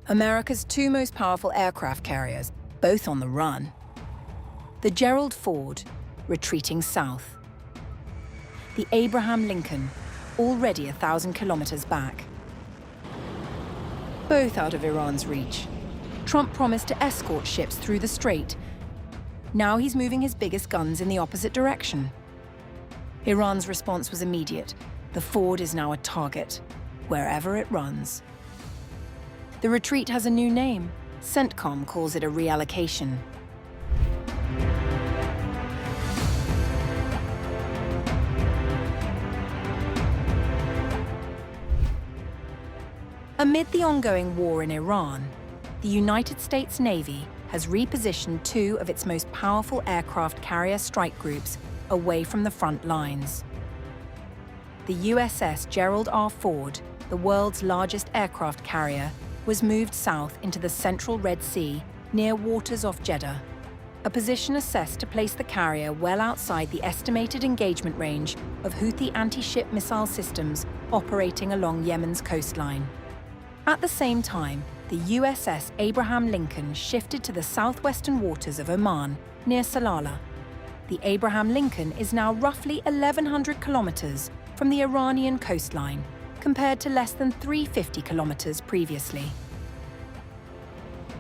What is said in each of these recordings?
America's two most powerful aircraft carriers, both on the run. The Gerald Ford, retreating south. The Abraham Lincoln, already 1,000 kilometers back. Both out of Iran's reach. Trump promised to escort ships through the strait. Now he's moving his biggest guns in the opposite direction. Iran's response was immediate. The Ford is now a target, wherever it runs. The retreat has a new name. CENTCOM calls it a reallocation. Amid the ongoing war in Iran, the United States Navy has repositioned two of its most powerful aircraft carrier strike groups away from the front lines. The USS Gerald R. Ford, the world's largest aircraft carrier, was moved south into the central Red Sea near waters off Jeddah, a position assessed to place the carrier well outside the estimated engagement range of Houthi anti-ship missile systems operating along Yemen's coastline. At the same time, the USS Abraham Lincoln shifted to the southwestern waters of Oman, near Salalah. The Abraham Lincoln is now roughly 1,100 kilometers from the Iranian coastline, compared to less than 350 kilometers previously.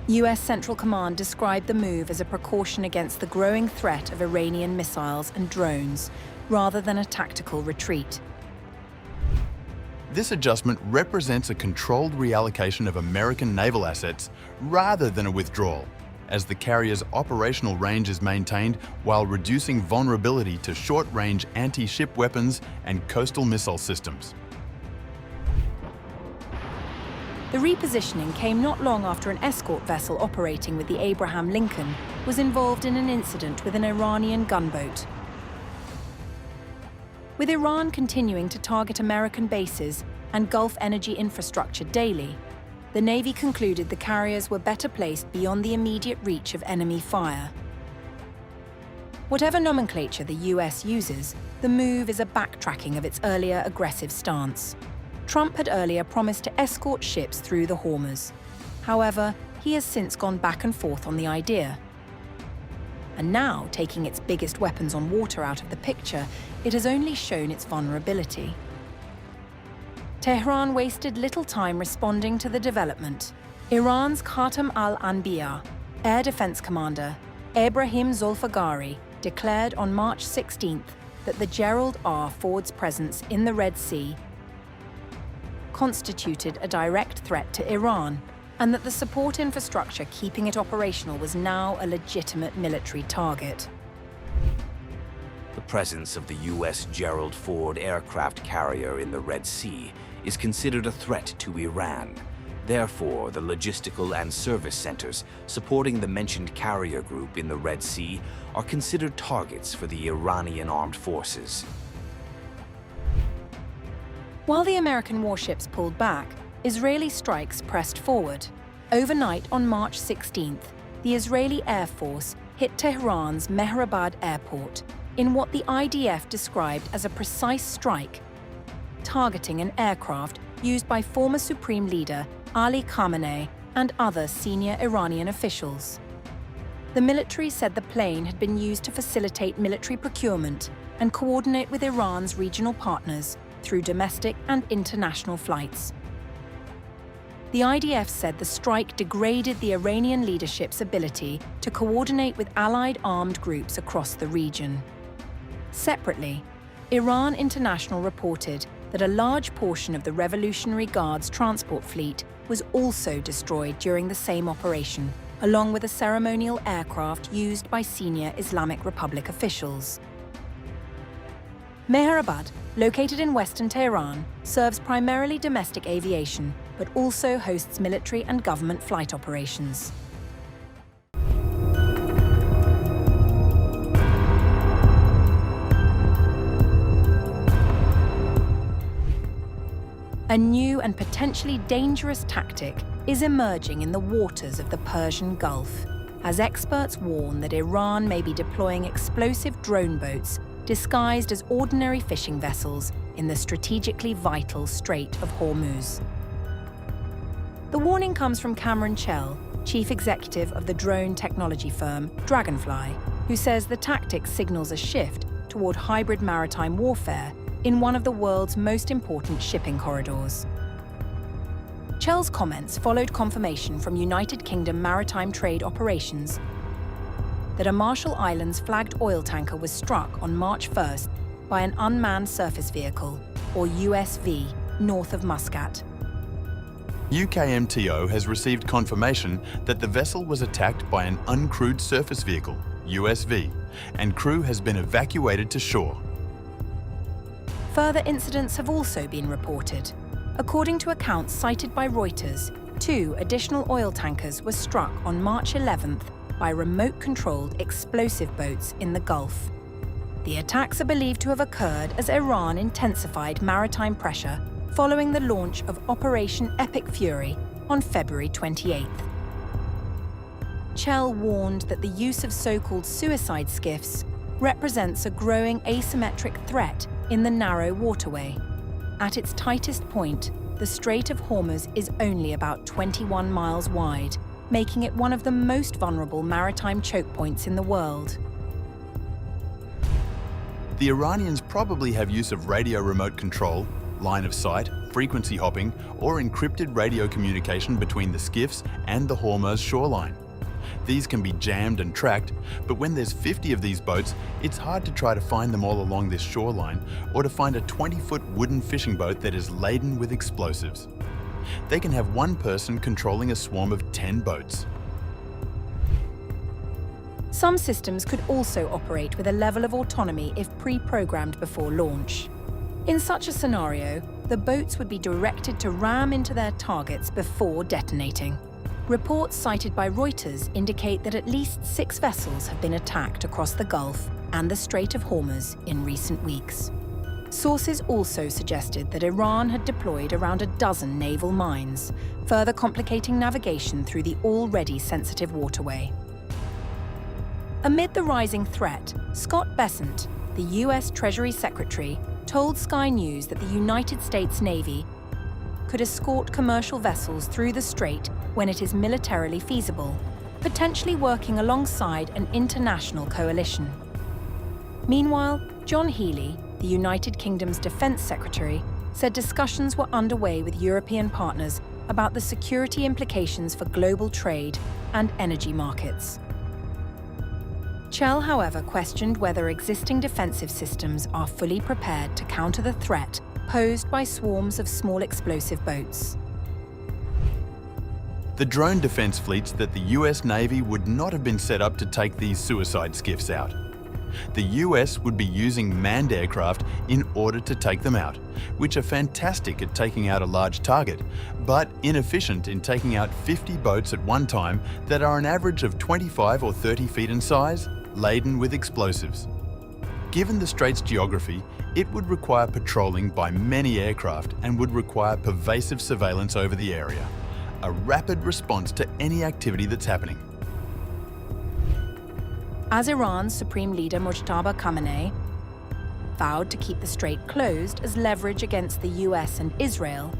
US Central Command described the move as a precaution against the growing threat of Iranian missiles and drones, rather than a tactical retreat. This adjustment represents a controlled reallocation of American naval assets rather than a withdrawal, as the carrier's operational range is maintained while reducing vulnerability to short-range anti-ship weapons and coastal missile systems. The repositioning came not long after an escort vessel operating with the Abraham Lincoln was involved in an incident with an Iranian gunboat. With Iran continuing to target American bases and Gulf energy infrastructure daily, the Navy concluded the carriers were better placed beyond the immediate reach of enemy fire. Whatever nomenclature the US uses, the move is a backtracking of its earlier aggressive stance. Trump had earlier promised to escort ships through the Hormuz. However, he has since gone back and forth on the idea. And now, taking its biggest weapons on water out of the picture, it has only shown its vulnerability. Tehran wasted little time responding to the development. Iran's Khatam al-Anbiya, Air Defense Commander Ebrahim Zolfaghari, declared on March 16th that the Gerald R. Ford's presence in the Red Sea constituted a direct threat to Iran, and that the support infrastructure keeping it operational was now a legitimate military target. The presence of the U.S. Gerald Ford aircraft carrier in the Red Sea is considered a threat to Iran. Therefore, the logistical and service centers supporting the mentioned carrier group in the Red Sea are considered targets for the Iranian armed forces. While the American warships pulled back, Israeli strikes pressed forward. Overnight on March 16th, the Israeli Air Force hit Tehran's Mehrabad airport in what the IDF described as a precise strike, targeting an aircraft used by former Supreme Leader Ali Khamenei and other senior Iranian officials. The military said the plane had been used to facilitate military procurement and coordinate with Iran's regional partners through domestic and international flights. The IDF said the strike degraded the Iranian leadership's ability to coordinate with allied armed groups across the region. Separately, Iran International reported that a large portion of the Revolutionary Guard's transport fleet was also destroyed during the same operation, along with a ceremonial aircraft used by senior Islamic Republic officials. Mehrabad, located in western Tehran, serves primarily domestic aviation, but also hosts military and government flight operations. A new and potentially dangerous tactic is emerging in the waters of the Persian Gulf, as experts warn that Iran may be deploying explosive drone boats disguised as ordinary fishing vessels in the strategically vital Strait of Hormuz. The warning comes from Cameron Chell, chief executive of the drone technology firm Dragonfly, who says the tactic signals a shift toward hybrid maritime warfare in one of the world's most important shipping corridors. Chell's comments followed confirmation from United Kingdom Maritime Trade Operations that a Marshall Islands flagged oil tanker was struck on March 1st by an unmanned surface vehicle, or USV, north of Muscat. UKMTO has received confirmation that the vessel was attacked by an uncrewed surface vehicle, USV, and crew has been evacuated to shore. Further incidents have also been reported. According to accounts cited by Reuters, 2 additional oil tankers were struck on March 11th by remote-controlled explosive boats in the Gulf. The attacks are believed to have occurred as Iran intensified maritime pressure following the launch of Operation Epic Fury on February 28th. Chell warned that the use of so-called suicide skiffs represents a growing asymmetric threat in the narrow waterway. At its tightest point, the Strait of Hormuz is only about 21 miles wide, making it one of the most vulnerable maritime choke points in the world. The Iranians probably have use of radio remote control, line of sight, frequency hopping, or encrypted radio communication between the skiffs and the Hormuz shoreline. These can be jammed and tracked, but when there's 50 of these boats, it's hard to try to find them all along this shoreline or to find a 20-foot wooden fishing boat that is laden with explosives. They can have one person controlling a swarm of 10 boats. Some systems could also operate with a level of autonomy if pre-programmed before launch. In such a scenario, the boats would be directed to ram into their targets before detonating. Reports cited by Reuters indicate that at least 6 vessels have been attacked across the Gulf and the Strait of Hormuz in recent weeks. Sources also suggested that Iran had deployed around a dozen naval mines, further complicating navigation through the already sensitive waterway. Amid the rising threat, Scott Bessent, the US Treasury Secretary, told Sky News that the United States Navy could escort commercial vessels through the strait when it is militarily feasible, potentially working alongside an international coalition. Meanwhile, John Healey, the United Kingdom's Defence Secretary, said discussions were underway with European partners about the security implications for global trade and energy markets. Chell, however, questioned whether existing defensive systems are fully prepared to counter the threat posed by swarms of small explosive boats. The drone defense fleets that the US Navy would not have been set up to take these suicide skiffs out. The US would be using manned aircraft in order to take them out, which are fantastic at taking out a large target, but inefficient in taking out 50 boats at one time that are an average of 25 or 30 feet in size, laden with explosives. Given the strait's geography, it would require patrolling by many aircraft and would require pervasive surveillance over the area, a rapid response to any activity that's happening. As Iran's Supreme Leader Mojtaba Khamenei vowed to keep the strait closed as leverage against the US and Israel,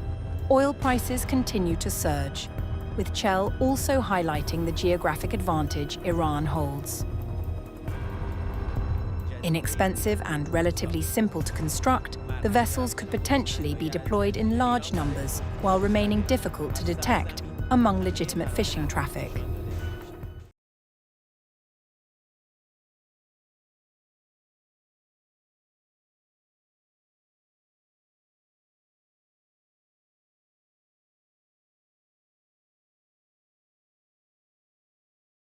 oil prices continue to surge, with Chell also highlighting the geographic advantage Iran holds. Inexpensive and relatively simple to construct, the vessels could potentially be deployed in large numbers while remaining difficult to detect among legitimate fishing traffic.